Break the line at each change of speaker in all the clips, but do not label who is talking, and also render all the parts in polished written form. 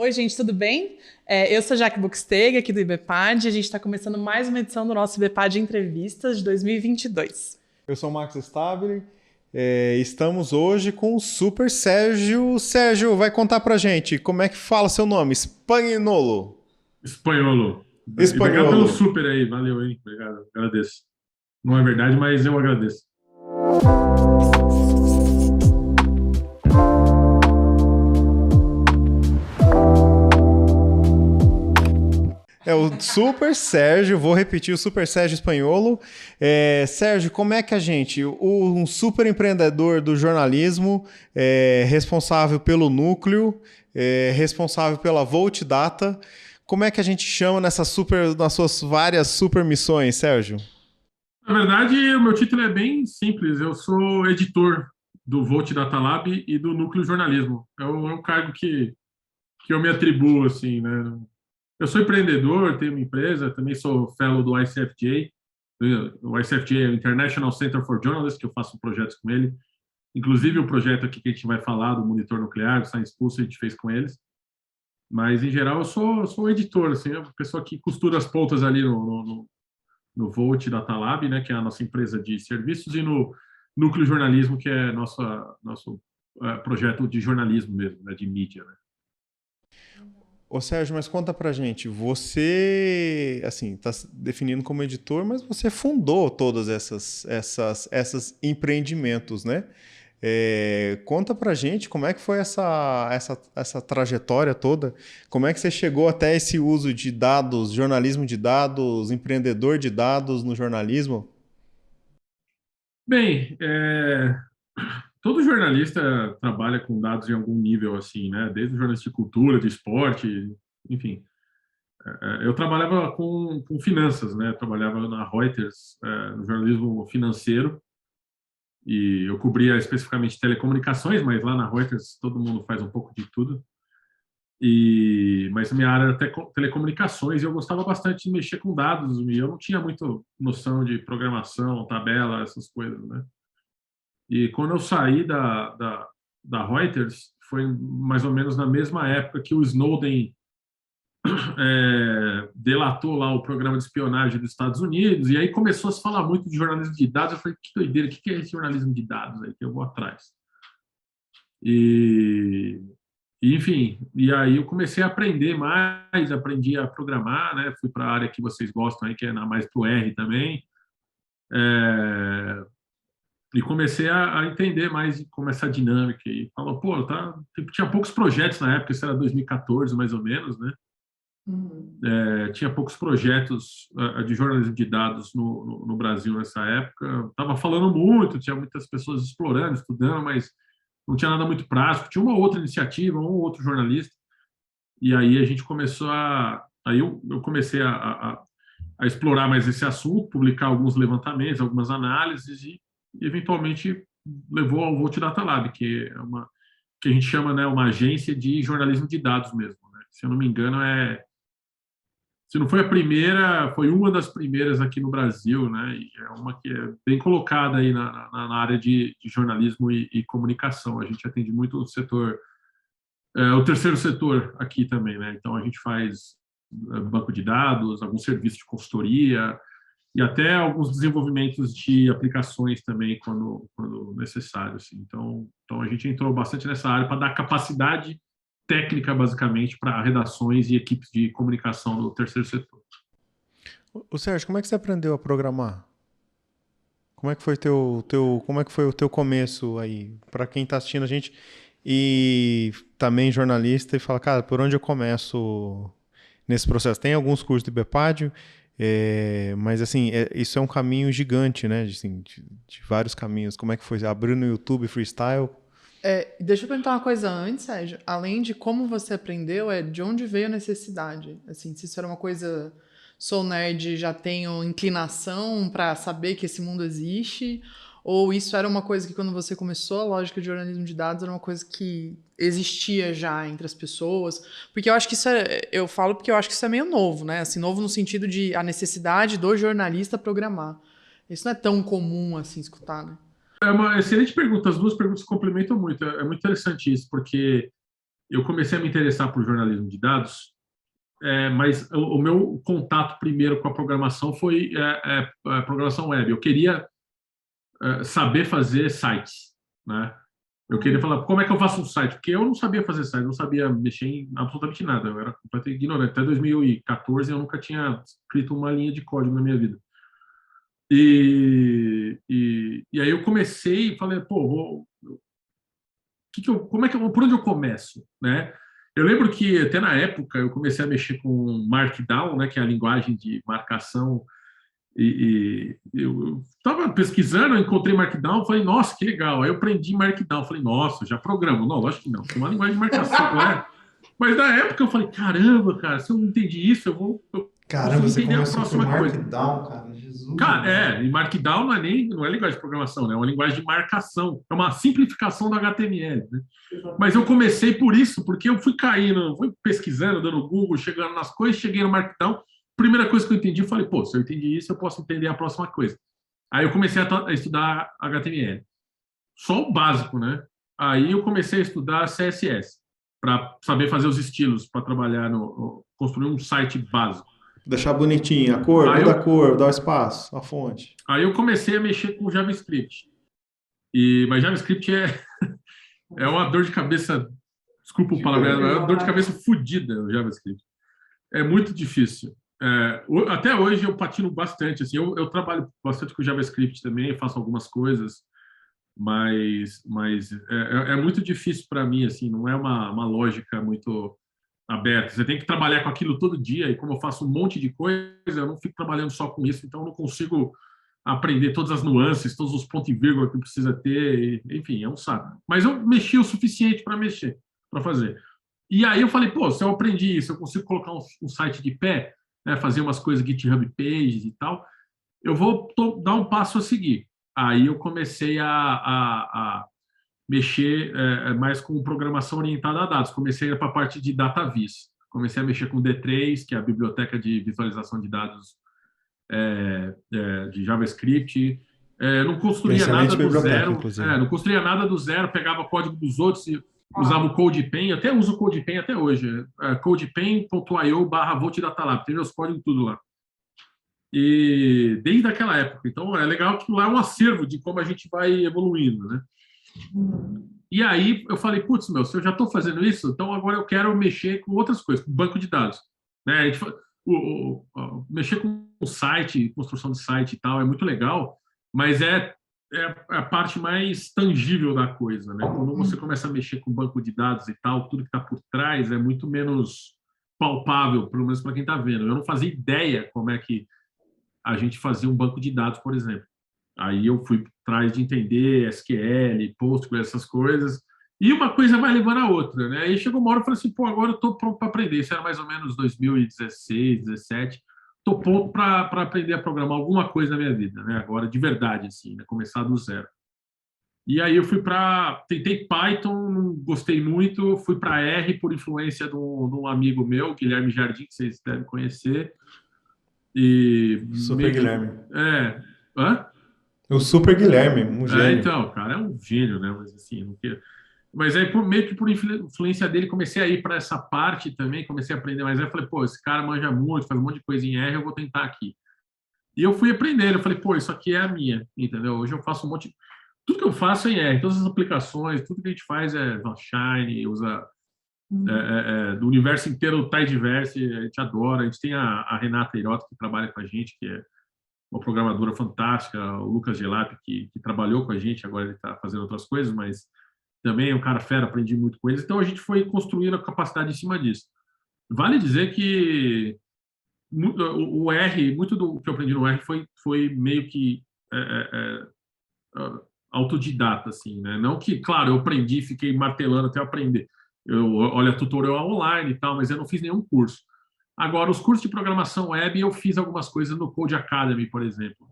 Oi, gente, tudo bem? Eu sou a Jaque Buxtega, aqui do IBPAD, e a gente está começando mais uma edição do nosso IBPAD Entrevistas de 2022.
Eu sou o Max Stabile. Estamos hoje com o Super Sérgio. Sérgio, vai contar pra gente como é que fala seu nome? Espanholo.
Espanholo. E obrigado pelo
Espanholo.
super aí, valeu, hein? Obrigado, agradeço. Não é verdade, mas eu agradeço.
É o Super Sérgio, vou repetir o Super Sérgio Espanholo. Sérgio, como é que um super empreendedor do jornalismo, responsável pelo núcleo, responsável pela Volt Data, como é que a gente chama nas suas várias super missões, Sérgio?
Na verdade, o meu título é bem simples. Eu sou editor do Volt Data Lab e do Núcleo Jornalismo. É um cargo que eu me atribuo, assim, né? Eu sou empreendedor, tenho uma empresa, também sou fellow do ICFJ. O ICFJ é o International Center for Journalists, que eu faço projetos com ele. Inclusive, o projeto aqui que a gente vai falar do monitor nuclear, do Science Pulse, a gente fez com eles. Mas, em geral, eu sou um editor, assim, uma pessoa que costura as pontas ali no Volt Data Lab, né, que é a nossa empresa de serviços, e no Núcleo Jornalismo, que é nosso projeto de jornalismo mesmo, né, de mídia, né?
Ô Sérgio, mas conta pra gente, você, assim, tá se definindo como editor, mas você fundou todas essas empreendimentos, né? Conta pra gente como é que foi essa trajetória toda, como é que você chegou até esse uso de dados, jornalismo de dados, empreendedor de dados no jornalismo?
Bem, todo jornalista trabalha com dados em algum nível, assim, né? Desde o jornalista de cultura, de esporte, enfim. Eu trabalhava com finanças, né? Eu trabalhava na Reuters, no jornalismo financeiro, e eu cobria especificamente telecomunicações, mas lá na Reuters todo mundo faz um pouco de tudo. Mas a minha área era telecomunicações e eu gostava bastante de mexer com dados, e eu não tinha muito noção de programação, tabela, essas coisas, né? E quando eu saí da Reuters, foi mais ou menos na mesma época que o Snowden delatou lá o programa de espionagem dos Estados Unidos, e aí começou a se falar muito de jornalismo de dados. Eu falei, que doideira, o que é esse jornalismo de dados aí que eu vou atrás? E, enfim, e aí eu comecei a aprender mais, aprendi a programar, né? Fui para a área que vocês gostam aí, que é mais para o R também. É, e comecei a entender mais como essa dinâmica. E falou, pô, tá, tinha poucos projetos na época, isso era 2014 mais ou menos, né?
Uhum.
Tinha poucos projetos de jornalismo de dados no Brasil nessa época. Estava falando muito, tinha muitas pessoas explorando, estudando, mas não tinha nada muito prático. Tinha uma outra iniciativa, um ou outro jornalista. E aí a gente começou a. Aí eu comecei a explorar mais esse assunto, publicar alguns levantamentos, algumas análises e eventualmente levou ao Volt Data Lab, que a gente chama, né, uma agência de jornalismo de dados mesmo, né? Se eu não me engano, se não foi a primeira, foi uma das primeiras aqui no Brasil, né? E é uma que é bem colocada aí na área de jornalismo e comunicação. A gente atende muito o setor, o terceiro setor aqui também, né? Então a gente faz banco de dados, alguns serviços de consultoria e até alguns desenvolvimentos de aplicações também quando necessário, assim. Então a gente entrou bastante nessa área para dar capacidade técnica, basicamente, para redações e equipes de comunicação do terceiro setor.
Ô Sérgio, como é que você aprendeu a programar? Como é que foi o teu começo aí? Para quem está assistindo a gente e também jornalista e fala, cara, por onde eu começo nesse processo? Tem alguns cursos de BPAD, mas assim, isso é um caminho gigante, né? Assim, de vários caminhos. Como é que foi? Abriu no YouTube Freestyle?
Deixa eu perguntar uma coisa antes, Sérgio. Além de como você aprendeu, de onde veio a necessidade? Assim, se isso era uma coisa, sou nerd, já tenho inclinação para saber que esse mundo existe, ou isso era uma coisa que quando você começou a lógica de jornalismo de dados era uma coisa que existia já entre as pessoas? Porque eu acho que eu falo porque eu acho que isso é meio novo, né? Assim, novo no sentido de a necessidade do jornalista programar. Isso não é tão comum assim escutar, né?
É uma excelente pergunta. As duas perguntas se complementam muito. É muito interessante isso, porque eu comecei a me interessar por jornalismo de dados, mas o meu contato primeiro com a programação foi a programação web. Eu queria saber fazer sites, né? Eu queria falar, como é que eu faço um site? Porque eu não sabia fazer site, não sabia mexer em absolutamente nada. Eu era completamente ignorante. Até 2014 eu nunca tinha escrito uma linha de código na minha vida. E aí eu comecei e falei, pô, por onde eu começo, né? Eu lembro que até na época eu comecei a mexer com Markdown, né, que é a linguagem de marcação, e eu estava pesquisando, eu encontrei Markdown, falei, nossa, que legal. Aí eu aprendi Markdown, falei, nossa, já programo. Não, lógico que não, tem uma linguagem de marcação, né? Mas na época eu falei, caramba, cara, se eu não entendi isso, eu
Caramba,
consigo
você
entender a
começou por
próxima coisa.
Markdown, cara. Jesus.
Cara, e Markdown não é linguagem de programação, né? É uma linguagem de marcação. É uma simplificação do HTML, né? Mas eu comecei por isso, porque eu fui caindo, fui pesquisando, dando Google, chegando nas coisas, cheguei no Markdown. Primeira coisa que eu entendi, eu falei, pô, se eu entendi isso, eu posso entender a próxima coisa. Aí eu comecei a estudar HTML. Só o básico, né? Aí eu comecei a estudar CSS, para saber fazer os estilos, para trabalhar construir um site básico.
Deixar bonitinho a cor, muda a cor, dá o espaço, a fonte.
Aí eu comecei a mexer com JavaScript. Mas JavaScript é uma dor de cabeça, desculpa o palavreado, é uma dor de cabeça fodida o JavaScript. É muito difícil. Até hoje eu patino bastante. Assim, eu trabalho bastante com JavaScript também, faço algumas coisas, mas é muito difícil para mim. Assim, não é uma lógica muito aberta. Você tem que trabalhar com aquilo todo dia, e como eu faço um monte de coisa, eu não fico trabalhando só com isso, então eu não consigo aprender todas as nuances, todos os pontos e vírgula que precisa ter, enfim, é um saco. Mas eu mexi o suficiente para mexer, para fazer. E aí eu falei, pô, se eu aprendi isso, eu consigo colocar um site de pé, né, fazer umas coisas GitHub Pages e tal, eu vou dar um passo a seguir. Aí eu comecei a mexer mais com programação orientada a dados. Comecei para a parte de DataVis. Comecei a mexer com D3, que é a biblioteca de visualização de dados de JavaScript. Não construía nada do zero. Não construía nada do zero, pegava código dos outros e usava o CodePen. Até uso o CodePen até hoje. codepen.io/VoltDataLab. Tem meus códigos tudo lá. E desde aquela época. Então, é legal que lá é um acervo de como a gente vai evoluindo, né? E aí eu falei, putz, se eu já estou fazendo isso, então agora eu quero mexer com outras coisas, com banco de dados. Né? Mexer com o site, construção de site e tal, é muito legal, mas é a parte mais tangível da coisa. Né? Quando você começa a mexer com banco de dados e tal, tudo que está por trás é muito menos palpável, pelo menos para quem está vendo. Eu não fazia ideia como é que a gente fazia um banco de dados, por exemplo. Aí eu fui atrás de entender SQL, Postgre, essas coisas, e uma coisa vai levando a outra, né? Aí chegou uma hora e falei assim, pô, agora eu estou pronto para aprender. Isso era mais ou menos 2016, 2017. Estou pronto para aprender a programar alguma coisa na minha vida, né? Agora, de verdade, assim, né? Começar do zero. E aí eu tentei Python, não gostei muito, fui para R por influência de um amigo meu, Guilherme Jardim, que vocês devem conhecer.
Super Guilherme.
Hã?
O Super Guilherme, um gênio.
Então, cara, é um gênio, né? Mas assim, não quero. Mas aí, meio que por influência dele, comecei a ir para essa parte também, comecei a aprender mais. Aí eu falei, pô, esse cara manja muito, faz um monte de coisa em R, eu vou tentar aqui. E eu fui aprendendo, eu falei, pô, isso aqui é a minha, entendeu? Hoje eu faço um monte. Tudo que eu faço é em R, todas as aplicações, tudo que a gente faz é Shine, usa do universo inteiro o Tidyverse, a gente adora. A gente tem a Renata Hirota, que trabalha com a gente, que é uma programadora fantástica, o Lucas Gelap, que trabalhou com a gente, agora ele está fazendo outras coisas, mas também é um cara fera, aprendi muito com eles. Então, a gente foi construindo a capacidade em cima disso. Vale dizer que o R, muito do que eu aprendi no R foi meio que autodidata, assim, né? Não que, claro, eu aprendi, fiquei martelando até aprender. Olha, tutorial online e tal, mas eu não fiz nenhum curso. Agora, os cursos de programação web, eu fiz algumas coisas no Code Academy, por exemplo.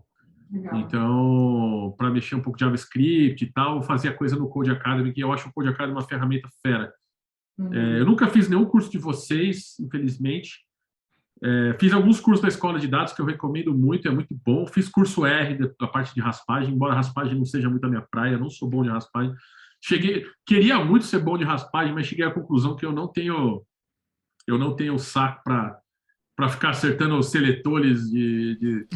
Legal. Então, para mexer um pouco de JavaScript e tal, eu fazia coisa no Code Academy, que eu acho o Code Academy uma ferramenta fera. Eu nunca fiz nenhum curso de vocês, infelizmente. Fiz alguns cursos da escola de dados que eu recomendo muito, é muito bom. Fiz curso R da parte de raspagem, embora a raspagem não seja muito a minha praia, não sou bom de raspagem, Queria muito ser bom de raspagem, mas cheguei à conclusão que eu não tenho saco para ficar acertando os seletores de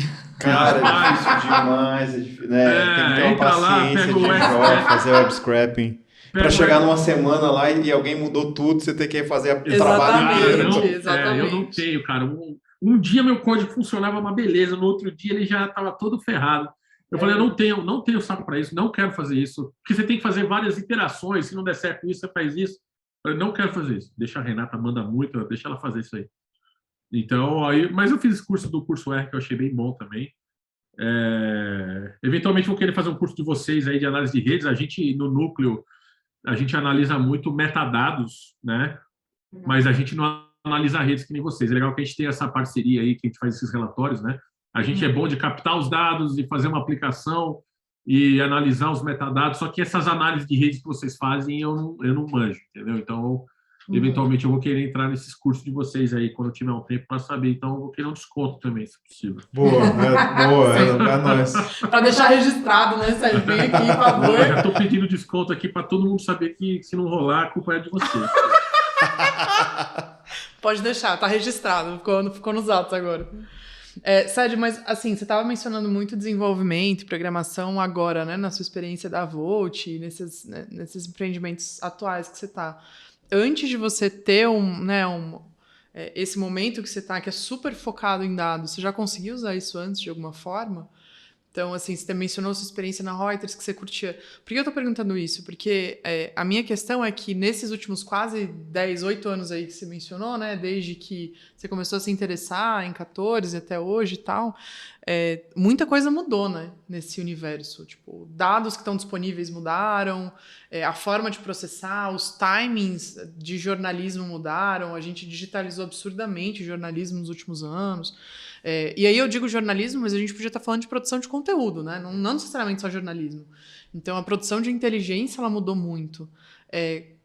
Cara, é
raspagem.
difícil demais, né? Tem que ter uma
Entra lá,
paciência
pega
de
o
fazer web scrapping. Para chegar numa semana lá e alguém mudou tudo, você tem que fazer o trabalho inteiro.
Exatamente.
Eu não tenho, cara. Um dia meu código funcionava uma beleza, no outro dia ele já estava todo ferrado. Eu falei, eu não tenho saco para isso, não quero fazer isso. Porque você tem que fazer várias iterações, se não der certo isso, você faz isso. Eu não quero fazer isso. Deixa a Renata, manda muito, deixa ela fazer isso aí. Então, mas eu fiz esse curso do curso R, que eu achei bem bom também. Eventualmente vou querer fazer um curso de vocês aí de análise de redes. A gente, no núcleo, a gente analisa muito metadados, né? Mas a gente não analisa redes que nem vocês. É legal que a gente tem essa parceria aí, que a gente faz esses relatórios, né? A gente é bom de captar os dados e fazer uma aplicação e analisar os metadados, só que essas análises de redes que vocês fazem eu não manjo, entendeu? Então, eventualmente eu vou querer entrar nesses cursos de vocês aí quando eu tiver um tempo para saber. Então, eu vou querer um desconto também, se possível.
Boa, é nóis.
Para deixar registrado, né, Sérgio? Vem aqui, por favor.
Eu já estou pedindo desconto aqui para todo mundo saber que se não rolar, a culpa é de vocês.
Pode deixar, tá registrado, ficou nos atos agora. Sérgio, mas assim, você estava mencionando muito desenvolvimento e programação agora, né, na sua experiência da Volt, nesses empreendimentos atuais que você está. Antes de você ter esse momento que você está, que é super focado em dados, você já conseguiu usar isso antes de alguma forma? Então, assim, você mencionou sua experiência na Reuters, que você curtia. Por que eu estou perguntando isso? Porque a minha questão é que nesses últimos quase 10, 8 anos aí que você mencionou, né, desde que você começou a se interessar em 14 até hoje e tal, muita coisa mudou, né, nesse universo. Tipo, dados que estão disponíveis mudaram, a forma de processar, os timings de jornalismo mudaram, a gente digitalizou absurdamente o jornalismo nos últimos anos. E aí eu digo jornalismo, mas a gente podia estar falando de produção de conteúdo, né? Não necessariamente só jornalismo. Então, a produção de inteligência, ela mudou muito.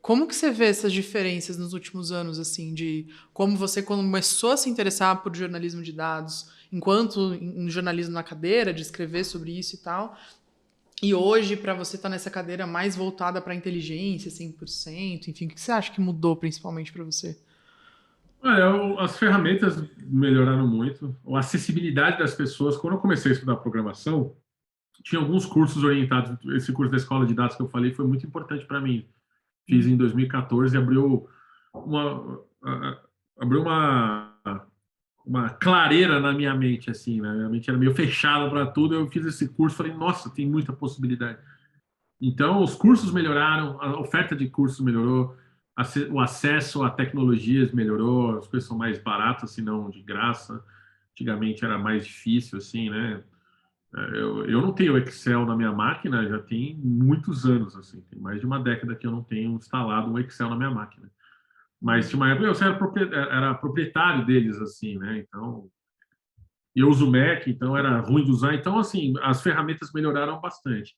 Como que você vê essas diferenças nos últimos anos, assim, de como você começou a se interessar por jornalismo de dados, enquanto em jornalismo na cadeira, de escrever sobre isso e tal, e hoje, para você estar nessa cadeira mais voltada para a inteligência, 100%, enfim, o que você acha que mudou principalmente para você?
As ferramentas melhoraram muito, a acessibilidade das pessoas. Quando eu comecei a estudar programação, tinha alguns cursos orientados. Esse curso da Escola de Dados que eu falei foi muito importante para mim. Fiz em 2014 e abriu uma clareira na minha mente, assim, né? Minha mente era meio fechada para tudo. Eu fiz esse curso, falei, nossa, tem muita possibilidade. Então, os cursos melhoraram, a oferta de cursos melhorou, o acesso a tecnologias melhorou, as coisas são mais baratas, se não de graça. Antigamente era mais difícil, assim, né? Eu não tenho Excel na minha máquina, já tem muitos anos, assim, tem mais de uma década que eu não tenho instalado um Excel na minha máquina. Mas tinha uma época eu era proprietário deles, assim, né? Então, eu uso Mac, então era ruim de usar. Então, assim, as ferramentas melhoraram bastante.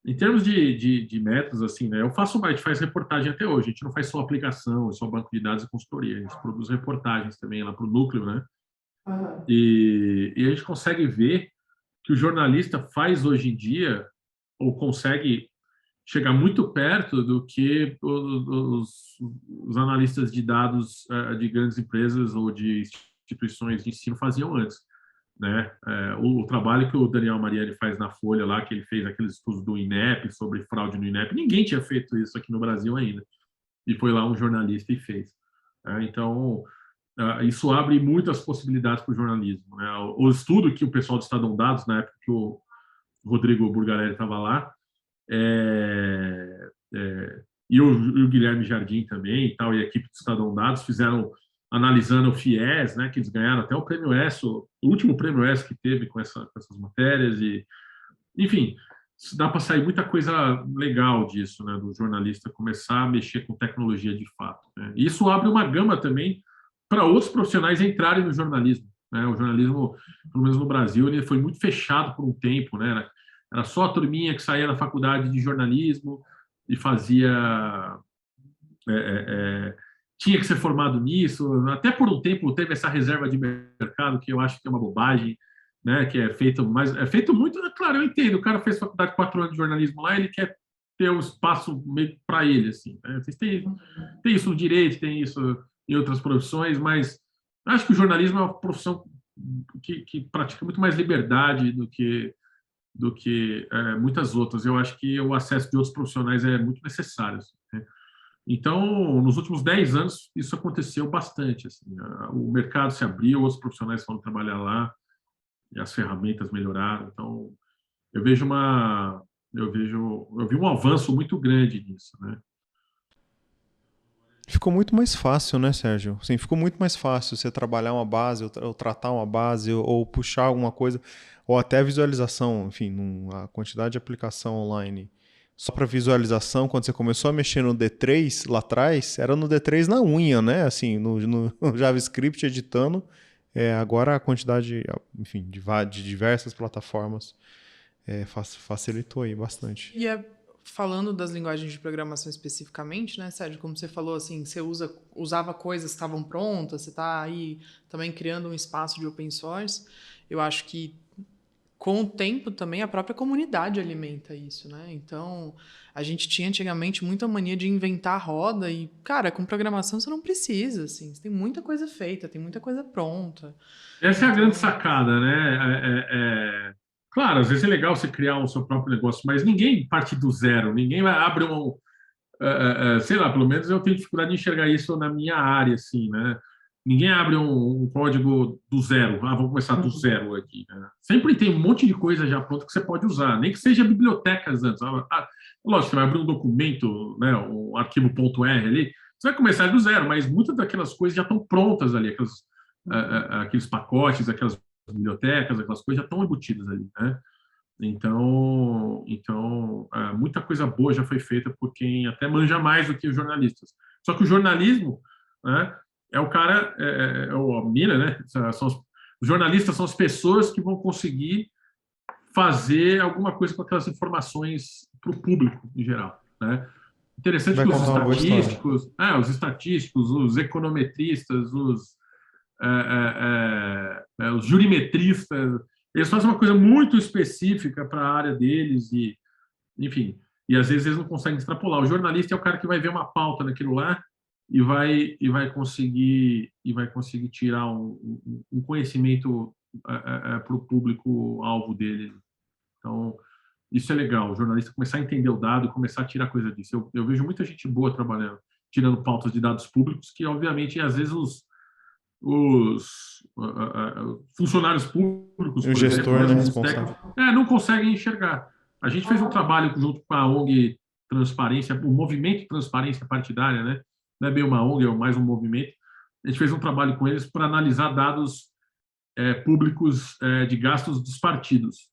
Em termos de métodos, assim, né? A gente faz reportagem até hoje. A gente não faz só aplicação, só banco de dados e consultoria. A gente produz reportagens também lá para o núcleo, né? E a gente consegue ver que o jornalista faz hoje em dia, ou consegue chegar muito perto do que os analistas de dados de grandes empresas ou de instituições de ensino faziam antes, né? O trabalho que o Daniel Mariani faz na Folha lá, que ele fez aqueles estudos do INEP sobre fraude no INEP, ninguém tinha feito isso aqui no Brasil ainda, e foi lá um jornalista e fez. Então, isso abre muitas possibilidades para o jornalismo, né? O estudo que o pessoal do Estadão Dados, na época que o Rodrigo Burgarelli estava lá, e o Guilherme Jardim também e tal, e a equipe do Estadão Dados fizeram, analisando o FIES, né, que eles ganharam até o prêmio ESSO, o último prêmio ESSO que teve com essas matérias, e enfim, dá para sair muita coisa legal disso, né, do jornalista começar a mexer com tecnologia de fato, né? E isso abre uma gama também para outros profissionais entrarem no jornalismo, né? O jornalismo, pelo menos no Brasil, ele foi muito fechado por um tempo, né? Era só a turminha que saía da faculdade de jornalismo e fazia... tinha que ser formado nisso. Até por um tempo teve essa reserva de mercado, que eu acho que é uma bobagem, né? Que é feito muito... Claro, eu entendo. O cara fez faculdade 4 anos de jornalismo lá, ele quer ter um espaço meio para ele, assim. Né? Vocês têm isso no direito, tem isso em outras profissões, mas acho que o jornalismo é uma profissão que pratica muito mais liberdade do que muitas outras. Eu acho que o acesso de outros profissionais é muito necessário. Assim, né? Então, nos últimos 10 anos, isso aconteceu bastante. Assim, o mercado se abriu, outros profissionais foram trabalhar lá, e as ferramentas melhoraram. Então, eu vejo eu vi um avanço muito grande nisso, né?
Ficou muito mais fácil, né, Sérgio? Sim, ficou muito mais fácil você trabalhar uma base, ou tratar uma base, ou puxar alguma coisa, ou até visualização, enfim, a quantidade de aplicação online. Só para visualização, quando você começou a mexer no D3 lá atrás, era no D3 na unha, né? Assim, no JavaScript editando. Agora a quantidade, enfim, de diversas plataformas facilitou aí bastante.
E falando das linguagens de programação especificamente, né, Sérgio, como você falou, assim, você usava coisas que estavam prontas, você está aí também criando um espaço de open source. Eu acho que com o tempo também a própria comunidade alimenta isso, né? Então, a gente tinha antigamente muita mania de inventar roda e, cara, com programação você não precisa, assim, você tem muita coisa feita, tem muita coisa pronta.
Essa é a grande sacada, né? Claro, às vezes é legal você criar o seu próprio negócio, mas ninguém parte do zero, ninguém vai abrir sei lá, pelo menos eu tenho dificuldade de enxergar isso na minha área, assim, né? Ninguém abre um código do zero. Vamos começar do zero aqui. Né? Sempre tem um monte de coisa já pronta que você pode usar, nem que seja bibliotecas antes. Lógico, você vai abrir um documento, né, um arquivo .r ali, você vai começar do zero, mas muitas daquelas coisas já estão prontas ali, aqueles pacotes, aquelas bibliotecas, aquelas coisas já estão embutidas ali, né? Então, muita coisa boa já foi feita por quem até manja mais do que os jornalistas. Só que o jornalismo, né, é o cara, a mina, né? Os jornalistas são as pessoas que vão conseguir fazer alguma coisa com aquelas informações para o público em geral, né? Interessante que os estatísticos, os econometristas, os jurimetristas, eles fazem uma coisa muito específica para a área deles e, enfim, e às vezes eles não conseguem extrapolar. O jornalista é o cara que vai ver uma pauta naquilo lá e vai conseguir tirar um conhecimento para o público alvo dele. Então, isso é legal. O jornalista começar a entender o dado e começar a tirar coisa disso. Eu vejo muita gente boa trabalhando, tirando pautas de dados públicos que, obviamente, às vezes os funcionários públicos,
por exemplo,
não conseguem enxergar. A gente fez um trabalho junto com a ONG Transparência, o Movimento Transparência Partidária, né? Não é bem uma ONG, é mais um movimento. A gente fez um trabalho com eles para analisar dados públicos de gastos dos partidos.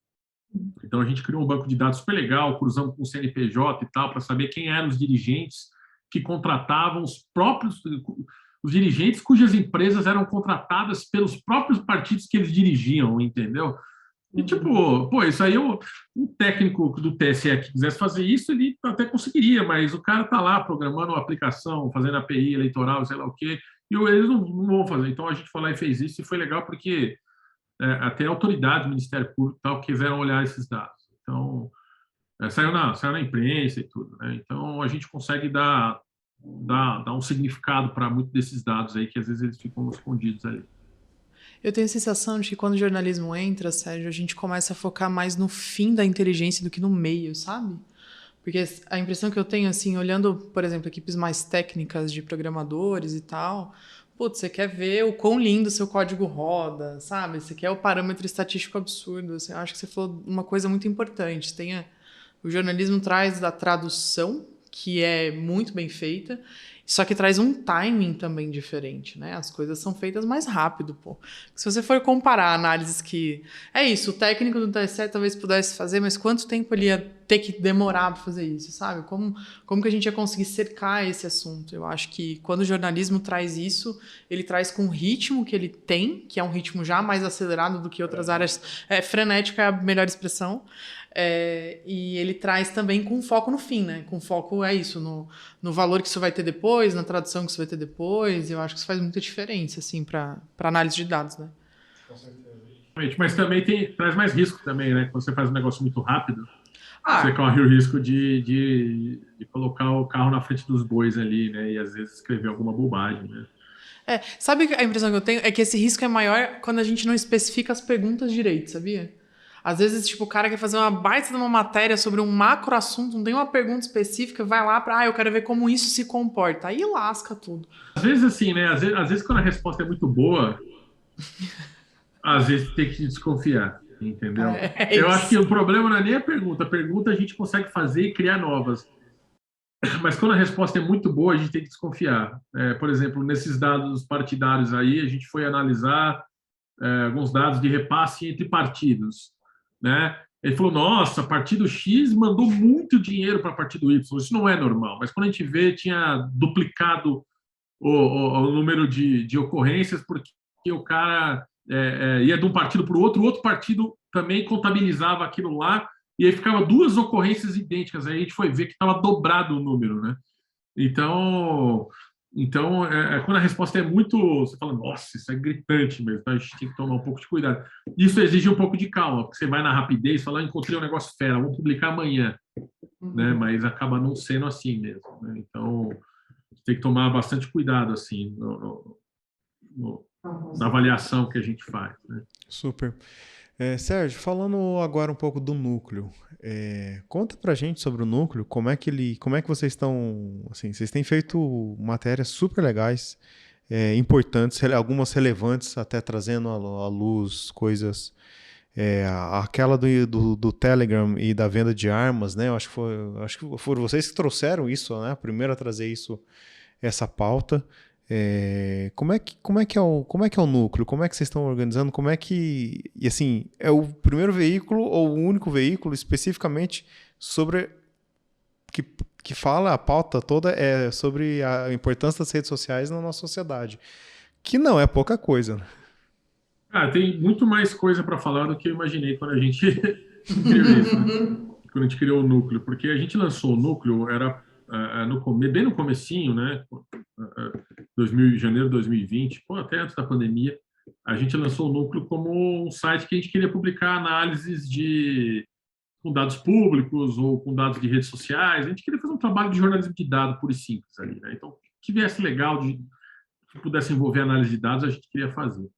Então, a gente criou um banco de dados super legal, cruzamos com o CNPJ e tal, para saber quem eram os dirigentes que contratavam os dirigentes cujas empresas eram contratadas pelos próprios partidos que eles dirigiam, entendeu? E, tipo, isso aí, um técnico do TSE que quisesse fazer isso, ele até conseguiria, mas o cara tá lá programando uma aplicação, fazendo API eleitoral, sei lá o quê, e eles não vão fazer. Então, a gente foi lá e fez isso, e foi legal porque até autoridades do Ministério Público e tal quiseram olhar esses dados. Então, saiu na imprensa e tudo, né? Então, a gente consegue dar um significado para muitos desses dados aí, que às vezes eles ficam escondidos ali.
Eu tenho a sensação de que quando o jornalismo entra, Sérgio, a gente começa a focar mais no fim da inteligência do que no meio, sabe? Porque a impressão que eu tenho, assim, olhando, por exemplo, equipes mais técnicas de programadores e tal, putz, você quer ver o quão lindo seu código roda, sabe? Você quer o parâmetro estatístico absurdo. Assim, eu acho que você falou uma coisa muito importante. O jornalismo traz da tradução, que é muito bem feita, só que traz um timing também diferente, né? As coisas são feitas mais rápido, pô. Se você for comparar análises que... É isso, o técnico do TSE talvez pudesse fazer, mas quanto tempo ele ia ter que demorar para fazer isso, sabe? Como que a gente ia conseguir cercar esse assunto? Eu acho que quando o jornalismo traz isso, ele traz com o ritmo que ele tem, que é um ritmo já mais acelerado do que outras áreas. Frenética é a melhor expressão. E ele traz também com foco no fim, né? Com foco no valor que isso vai ter depois, na tradução que isso vai ter depois. Eu acho que isso faz muita diferença, assim, para análise de dados, né?
Mas também traz mais risco também, né? Quando você faz um negócio muito rápido. você corre o risco de colocar o carro na frente dos bois ali, né? E às vezes escrever alguma bobagem, né?
Sabe a impressão que eu tenho? É que esse risco é maior quando a gente não especifica as perguntas direito, sabia? Às vezes, tipo, o cara quer fazer uma baita de uma matéria sobre um macro assunto, não tem uma pergunta específica, vai lá pra, eu quero ver como isso se comporta. Aí lasca tudo.
Às vezes, assim, né? Às vezes quando a resposta é muito boa, às vezes tem que desconfiar, entendeu?
É
Eu acho que
isso.
o problema não é nem a pergunta a gente consegue fazer e criar novas. Mas quando a resposta é muito boa, a gente tem que desconfiar. Por exemplo, nesses dados partidários aí, a gente foi analisar alguns dados de repasse entre partidos, né? Ele falou, nossa, partido X mandou muito dinheiro para partido Y. Isso não é normal. Mas quando a gente vê, tinha duplicado o número de ocorrências porque o cara ia de um partido para o outro partido também contabilizava aquilo lá, e aí ficava duas ocorrências idênticas. Aí a gente foi ver que estava dobrado o número, né? Então, quando a resposta é muito, você fala, nossa, isso é gritante mesmo, então a gente tem que tomar um pouco de cuidado. Isso exige um pouco de calma, porque você vai na rapidez, fala, encontrei um negócio fera, vou publicar amanhã, né? Mas acaba não sendo assim mesmo, né? Então, tem que tomar bastante cuidado, assim, na avaliação que a gente faz, né?
Super. Sérgio, falando agora um pouco do núcleo, conta pra gente sobre o núcleo, como é que vocês estão, assim, vocês têm feito matérias super legais, importantes, algumas relevantes, até trazendo à luz coisas, aquela do Telegram e da venda de armas, né? Eu acho que foram vocês que trouxeram isso, né? Primeiro a trazer isso, essa pauta. Como é que é o núcleo? Como é que vocês estão organizando? E assim, é o primeiro veículo ou o único veículo especificamente sobre que fala, a pauta toda é sobre a importância das redes sociais na nossa sociedade, que não é pouca coisa, né?
Tem muito mais coisa para falar do que eu imaginei quando a gente criou isso, né? Quando a gente criou o núcleo, porque a gente lançou o núcleo, era bem no comecinho, né? 2000, janeiro de 2020, até antes da pandemia, a gente lançou o núcleo como um site que a gente queria publicar análises com dados públicos ou com dados de redes sociais. A gente queria fazer um trabalho de jornalismo de dados puro e simples ali, né? Então, que viesse legal, que pudesse envolver análise de dados, a gente queria fazer.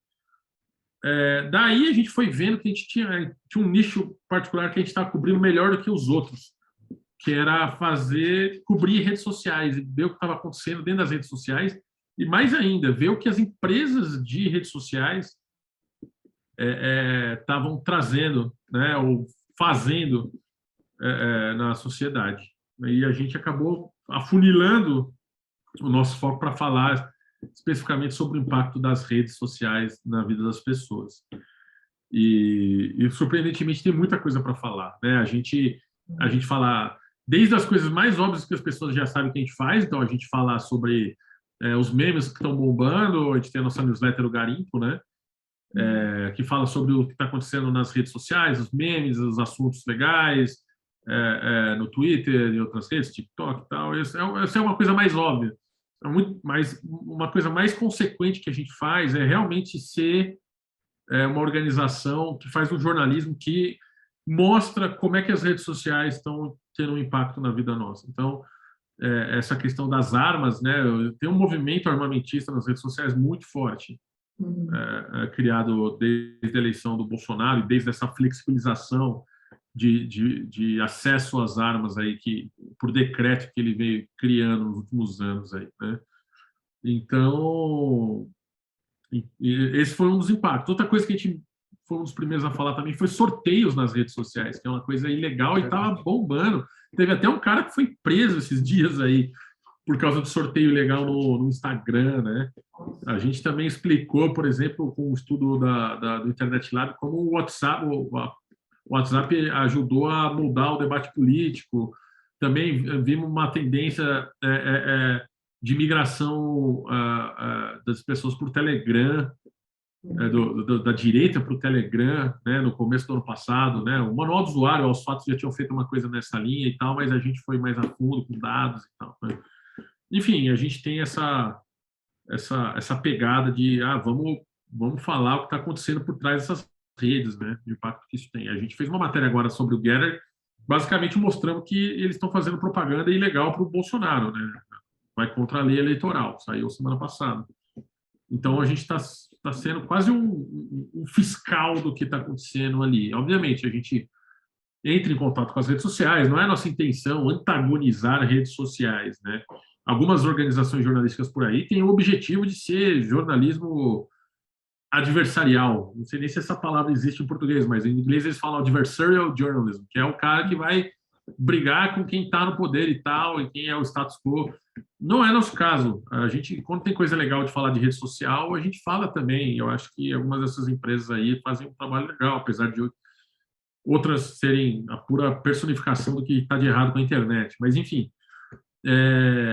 Daí a gente foi vendo que a gente tinha um nicho particular que a gente estava cobrindo melhor do que os outros, que era cobrir redes sociais, e ver o que estava acontecendo dentro das redes sociais, e mais ainda, ver o que as empresas de redes sociais estavam trazendo, né, ou fazendo na sociedade. E a gente acabou afunilando o nosso foco para falar especificamente sobre o impacto das redes sociais na vida das pessoas. E surpreendentemente, tem muita coisa para falar, né? A gente fala desde as coisas mais óbvias que as pessoas já sabem que a gente faz, então a gente fala sobre os memes que estão bombando, a gente tem a nossa newsletter, o Garimpo, né? Que fala sobre o que está acontecendo nas redes sociais, os memes, os assuntos legais, no Twitter e outras redes, TikTok e tal. Essa é uma coisa mais óbvia. Uma coisa mais consequente que a gente faz é realmente ser uma organização que faz um jornalismo que mostra como é que as redes sociais estão tendo um impacto na vida nossa. Então, essa questão das armas, né? Tem um movimento armamentista nas redes sociais muito forte, criado desde a eleição do Bolsonaro e desde essa flexibilização de acesso às armas aí por decreto que ele veio criando nos últimos anos aí, né? Então, esse foi um dos impactos. Outra coisa que a gente foi um dos primeiros a falar também foi sorteios nas redes sociais, que é uma coisa ilegal e estava bombando. Teve até um cara que foi preso esses dias aí por causa do sorteio ilegal no Instagram, né? A gente também explicou, por exemplo, com o estudo do Internet Lab, como o WhatsApp ajudou a mudar o debate político. Também vimos uma tendência de migração das pessoas para o Telegram, da direita para o Telegram, né, no começo do ano passado, né? O Manual do Usuário, aos fatos, já tinham feito uma coisa nessa linha e tal, mas a gente foi mais a fundo com dados e tal, né? Enfim, a gente tem essa pegada de vamos falar o que está acontecendo por trás dessas redes, né? O impacto que isso tem. A gente fez uma matéria agora sobre o Getter, basicamente mostrando que eles estão fazendo propaganda ilegal para o Bolsonaro, né? Vai contra a lei eleitoral, saiu semana passada. Então, a gente está sendo quase um fiscal do que está acontecendo ali. Obviamente, a gente entra em contato com as redes sociais, não é nossa intenção antagonizar redes sociais, né? Algumas organizações jornalísticas por aí têm o objetivo de ser jornalismo adversarial. Não sei nem se essa palavra existe em português, mas em inglês eles falam adversarial journalism, que é o cara que vai brigar com quem está no poder e tal, e quem é o status quo. Não é nosso caso. A gente, quando tem coisa legal de falar de rede social, a gente fala também. Eu acho que algumas dessas empresas aí fazem um trabalho legal, apesar de outras serem a pura personificação do que está de errado com a internet. Mas, enfim,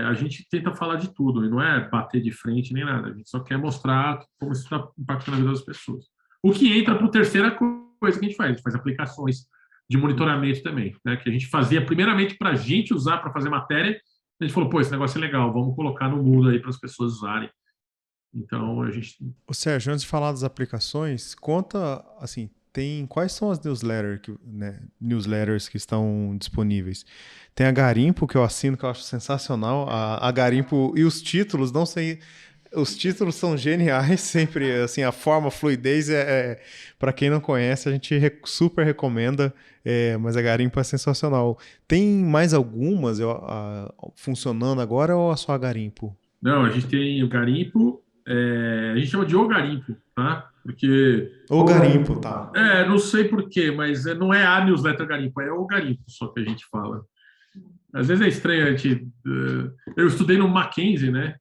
a gente tenta falar de tudo, e não é bater de frente nem nada. A gente só quer mostrar como isso está impactando a vida das pessoas. O que entra para a terceira coisa que a gente faz aplicações de monitoramento também, né? Que a gente fazia primeiramente para a gente usar para fazer matéria. A gente falou, pô, esse negócio é legal, vamos colocar no mundo aí para as pessoas usarem. Então, a gente...
Ô Sérgio, antes de falar das aplicações, conta, assim, quais são as newsletters que estão disponíveis? Tem a Garimpo, que eu assino, que eu acho sensacional. A Garimpo e os títulos, não sei... Os títulos são geniais, sempre, assim, a forma, a fluidez, para quem não conhece, a gente super recomenda, mas a Garimpo é sensacional. Tem mais algumas funcionando agora ou é só a Garimpo?
Não, a gente tem o Garimpo, a gente chama de O Garimpo, tá? Porque...
O Garimpo, tá.
Não sei por quê, mas não é a newsletter Garimpo, é o Garimpo só que a gente fala. Às vezes é estranho, eu estudei no Mackenzie, né?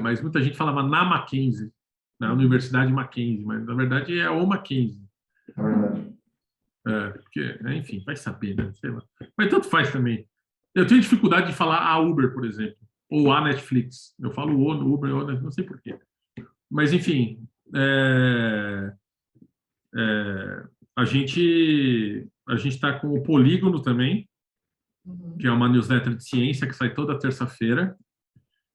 Mas muita gente falava na Mackenzie, na Universidade Mackenzie, mas na verdade é o Mackenzie.
É verdade.
Porque, enfim, vai saber, né? Sei lá. Mas tanto faz também. Eu tenho dificuldade de falar a Uber, por exemplo, ou a Netflix. Eu falo o no Uber, não sei por quê. Mas, enfim, a gente está com o Polígono também, que é uma newsletter de ciência que sai toda terça-feira,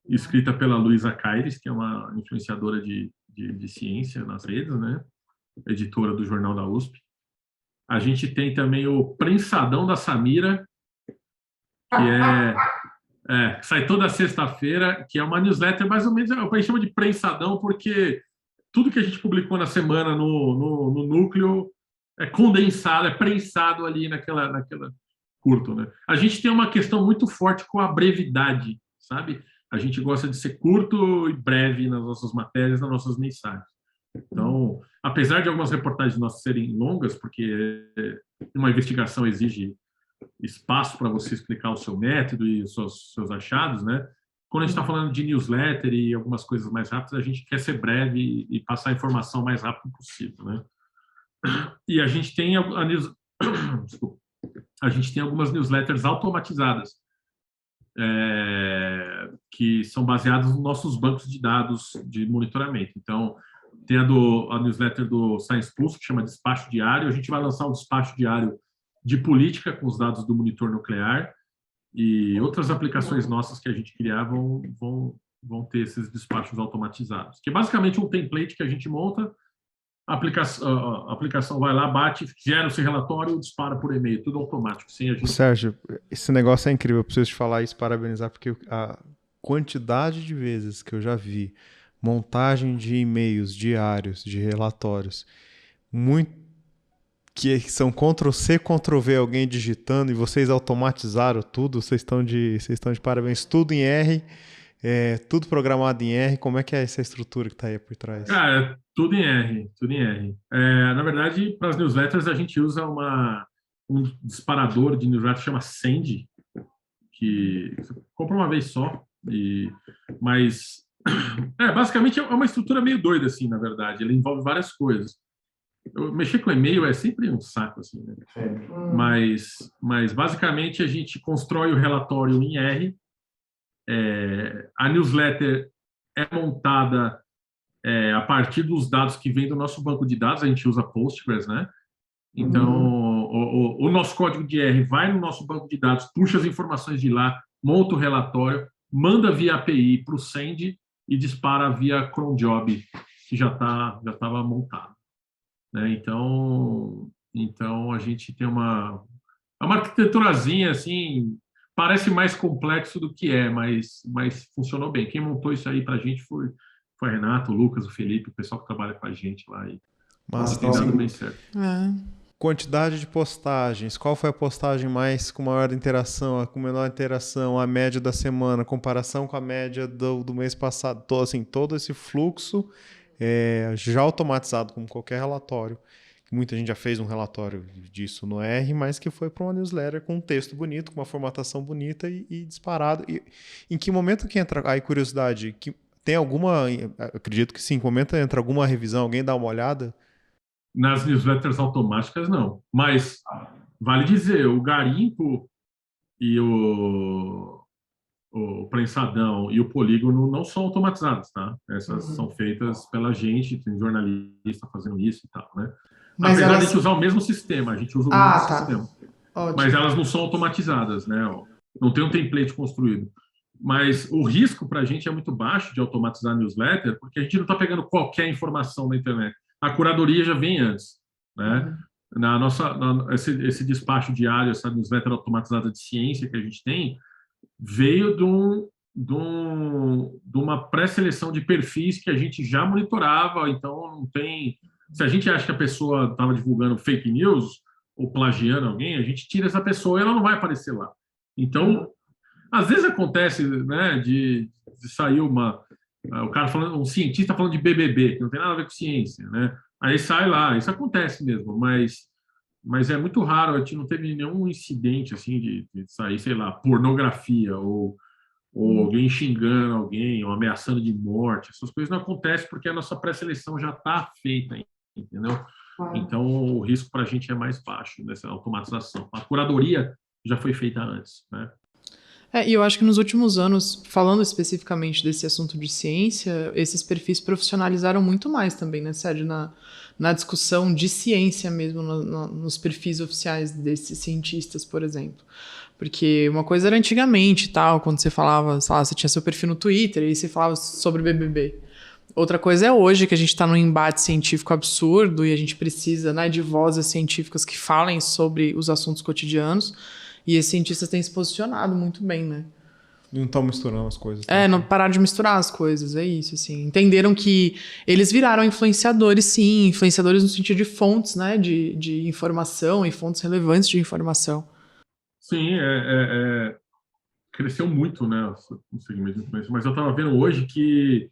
escrita pela Luísa Caires, que é uma influenciadora de ciência nas redes, né? Editora do Jornal da USP. A gente tem também o Prensadão da Samira, que sai toda sexta-feira, que é uma newsletter mais ou menos, a gente chama de prensadão, porque tudo que a gente publicou na semana no núcleo é condensado, é prensado ali naquela curto, né? A gente tem uma questão muito forte com a brevidade, sabe? A gente gosta de ser curto e breve nas nossas matérias, nas nossas mensagens. Então, apesar de algumas reportagens nossas serem longas, porque uma investigação exige espaço para você explicar o seu método e os seus achados, né? Quando a gente está falando de newsletter e algumas coisas mais rápidas, a gente quer ser breve e passar a informação o mais rápido possível, né? E a gente tem a gente tem algumas newsletters automatizadas, que são baseadas nos nossos bancos de dados de monitoramento. Então, tem a newsletter do Science Plus, que chama Despacho Diário. A gente vai lançar um despacho diário de política com os dados do monitor nuclear, e outras aplicações nossas que a gente criar vão ter esses despachos automatizados, que é basicamente um template que a gente monta, a aplicação vai lá, bate, gera esse relatório, dispara por e-mail, tudo automático. Sem a gente...
Sérgio, esse negócio é incrível, eu preciso te falar isso, parabenizar, porque a quantidade de vezes que eu já vi montagem de e-mails diários, de relatórios, que são Ctrl+C, Ctrl+V, alguém digitando, e vocês automatizaram tudo, vocês estão de parabéns, tudo em R, tudo programado em R. Como é que é essa estrutura que está aí por trás?
Cara, tudo em R, tudo em R. Na verdade, para as newsletters a gente usa um disparador de newsletter que chama Send, que você compra uma vez só, mas basicamente é uma estrutura meio doida, assim, na verdade. Ele envolve várias coisas. Mexer com e-mail é sempre um saco, assim, né? Mas basicamente a gente constrói o relatório em R. A newsletter é montada a partir dos dados que vêm do nosso banco de dados. A gente usa Postgres, né? Então, o nosso código de R vai no nosso banco de dados, puxa as informações de lá, monta o relatório, manda via API para o Send e dispara via cron job, que já estava montado, né? Então a gente tem É uma arquiteturazinha, assim, parece mais complexo do que é, mas funcionou bem. Quem montou isso aí para a gente foi o Renato, o Lucas, o Felipe, o pessoal que trabalha com a gente lá. E
Mas
tem dado bem certo.
Quantidade de postagens, qual foi a postagem mais com maior interação, a com menor interação, a média da semana, comparação com a média do mês passado, todo esse fluxo já automatizado, como qualquer relatório. Muita gente já fez um relatório disso no R, mas que foi para uma newsletter com um texto bonito, com uma formatação bonita e disparado. E em que momento que entra aí curiosidade? Tem alguma, acredito que sim, em que momento entra alguma revisão, alguém dá uma olhada?
Nas newsletters automáticas, não. Mas, vale dizer, o Garimpo e o Prensadão e o Polígono não são automatizados, tá? Essas são feitas pela gente, tem jornalista fazendo isso e tal, né?
Mas
apesar de a
elas...
gente usar o mesmo sistema, a gente usa o mesmo
tá.
sistema.
Ótimo.
Mas elas não são automatizadas, né? Não tem um template construído. Mas o risco para a gente é muito baixo de automatizar a newsletter, porque a gente não está pegando qualquer informação na internet. A curadoria já vem antes, né? Esse despacho diário, essa newsletter automatizada de ciência que a gente tem, veio de uma pré-seleção de perfis que a gente já monitorava, então não tem... Se a gente acha que a pessoa estava divulgando fake news ou plagiando alguém, a gente tira essa pessoa e ela não vai aparecer lá. Então, às vezes acontece, né, de sair o cara falando, um cientista falando de BBB, que não tem nada a ver com ciência, né? Aí sai lá, isso acontece mesmo, mas é muito raro, a gente não teve nenhum incidente assim de sair, sei lá, pornografia ou alguém xingando alguém ou ameaçando de morte. Essas coisas não acontecem porque a nossa pré-seleção já está feita, entendeu? Então o risco para a gente é mais baixo dessa automatização. A curadoria já foi feita antes, né?
E eu acho que nos últimos anos, falando especificamente desse assunto de ciência, esses perfis profissionalizaram muito mais também, né, Sérgio? Na discussão de ciência mesmo, nos perfis oficiais desses cientistas, por exemplo. Porque uma coisa era antigamente, tal, quando você falava, sei lá, você tinha seu perfil no Twitter e você falava sobre BBB. Outra coisa é hoje, que a gente está num embate científico absurdo e a gente precisa, né, de vozes científicas que falem sobre os assuntos cotidianos. E esses cientistas têm se posicionado muito bem, né?
Não estão misturando as coisas.
Não pararam de misturar as coisas, é isso, assim. Entenderam que eles viraram influenciadores, sim, influenciadores no sentido de fontes, né, de informação e fontes relevantes de informação.
Sim, cresceu muito, né, o segmento de influência, mas eu estava vendo hoje que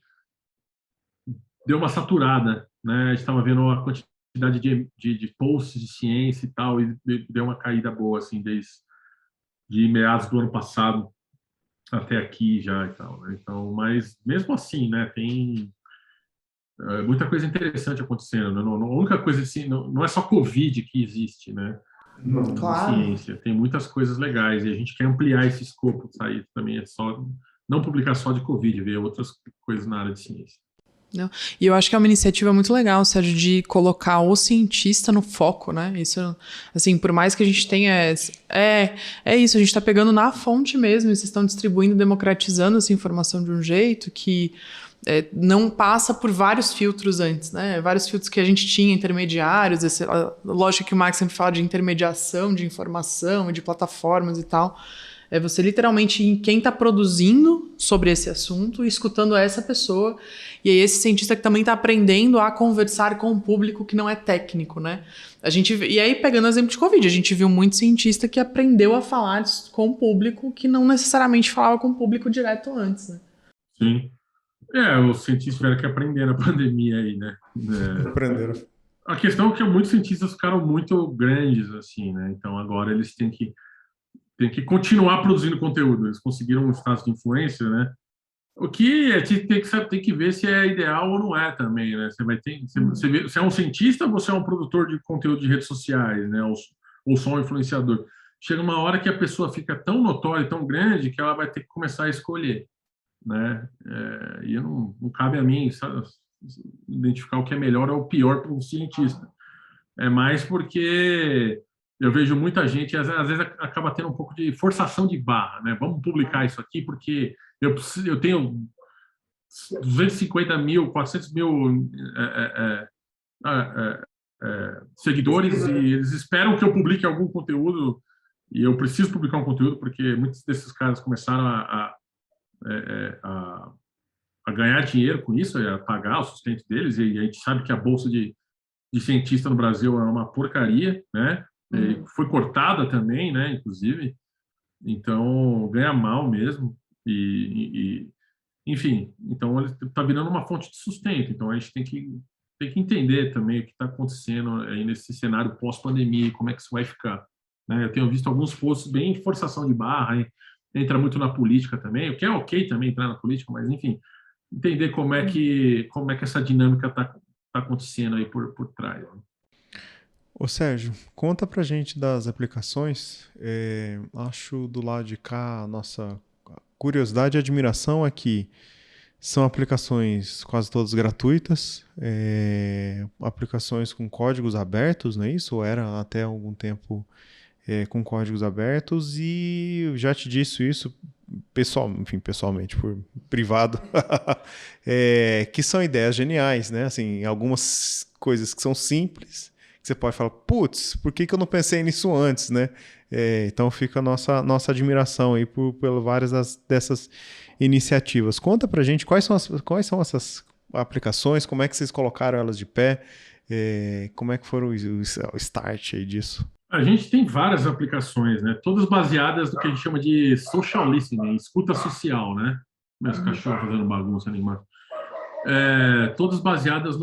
deu uma saturada, né? A gente estava vendo a quantidade de posts de ciência e tal, e deu uma caída boa, assim, desde meados do ano passado até aqui já e tal, né? Então, mas mesmo assim, né, tem muita coisa interessante acontecendo, né? A única coisa assim, não é só Covid que existe, né?
Claro.
Ciência, tem muitas coisas legais e a gente quer ampliar esse escopo, sair também é só não publicar só de Covid, ver outras coisas na área de ciência.
Não. E eu acho que é uma iniciativa muito legal, Sérgio, de colocar o cientista no foco, né? Isso, assim, por mais que a gente tenha... É isso, a gente está pegando na fonte mesmo, e vocês estão distribuindo, democratizando essa informação de um jeito que não passa por vários filtros antes, né? Vários filtros que a gente tinha, intermediários, lógico que o Max sempre fala de intermediação, de informação, de plataformas e tal. É você literalmente em quem está produzindo sobre esse assunto e escutando essa pessoa. E aí esse cientista que também está aprendendo a conversar com um público que não é técnico, né? E aí, pegando o exemplo de Covid, a gente viu muito cientista que aprendeu a falar com o público que não necessariamente falava com o público direto antes, né?
Sim. Os cientistas tiveram que aprender na pandemia aí, né?
Aprenderam.
A questão é que muitos cientistas ficaram muito grandes, assim, né? Então agora eles têm que continuar produzindo conteúdo. Eles conseguiram um status de influência, né? O que tem que ver se é ideal ou não é também, né? Você é um cientista ou você é um produtor de conteúdo de redes sociais, né? Ou só um influenciador. Chega uma hora que a pessoa fica tão notória, tão grande, que ela vai ter que começar a escolher, né? E não cabe a mim, sabe, identificar o que é melhor ou pior para um cientista. É mais porque eu vejo muita gente, às vezes acaba tendo um pouco de forçação de barra, né? Vamos publicar isso aqui porque eu tenho 250 mil, 400 mil seguidores e eles esperam que eu publique algum conteúdo E eu preciso publicar um conteúdo porque muitos desses caras começaram a ganhar dinheiro com isso, a pagar o sustento deles, e a gente sabe que a bolsa de cientista no Brasil é uma porcaria, né? Foi cortada também, né? Inclusive, então ganha mal mesmo enfim, então ele está virando uma fonte de sustento. Então a gente tem que entender também o que está acontecendo aí nesse cenário pós-pandemia, como é que isso vai ficar, né? Eu tenho visto alguns posts bem forçação de barra, hein? Entra muito na política também, o que é ok também entrar na política, mas enfim, entender como é que essa dinâmica está acontecendo aí por trás, né?
Ô Sérgio, conta pra gente das aplicações. Acho do lado de cá a nossa curiosidade e admiração é que são aplicações quase todas gratuitas, aplicações com códigos abertos, não é isso? Ou era até algum tempo com códigos abertos, e eu já te disse isso pessoalmente, por privado, que são ideias geniais, né? Assim, algumas coisas que são simples, que você pode falar, putz, por que eu não pensei nisso antes, né? Então fica a nossa admiração aí por várias dessas iniciativas. Conta pra gente quais são essas aplicações, como é que vocês colocaram elas de pé, como é que foram o start aí disso?
A gente tem várias aplicações, né? Todas baseadas no que a gente chama de social listening, escuta social, né? Meus cachorros fazendo bagunça animada. Todas baseadas